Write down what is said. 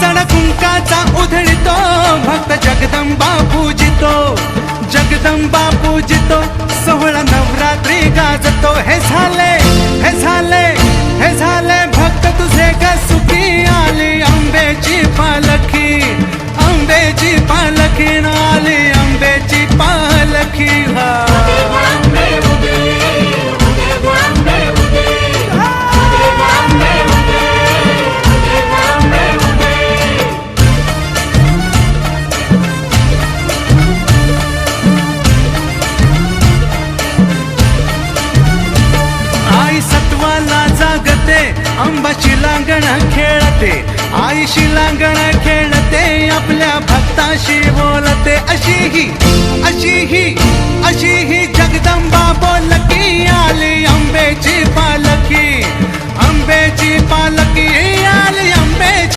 सण कुंकाचा उधळितो भक्त जगदंबा पूजितो, जगदंबा पूजितो, सोहळा नवरात्री गाजतो। हे झाले हे झाले हे झाले भक्त तुझे ग सुखी, आली अंबेची पालखी, अंबेची पालखी आली अंबेची पालखी। आई सत्वाला जागते, अंबाची लांगण खेळते, आई शिलांगण खेळते, आपल्या भक्ताशी बोलते। अशी ही जगदंबा बोलकी, आली अंबेची पालखी।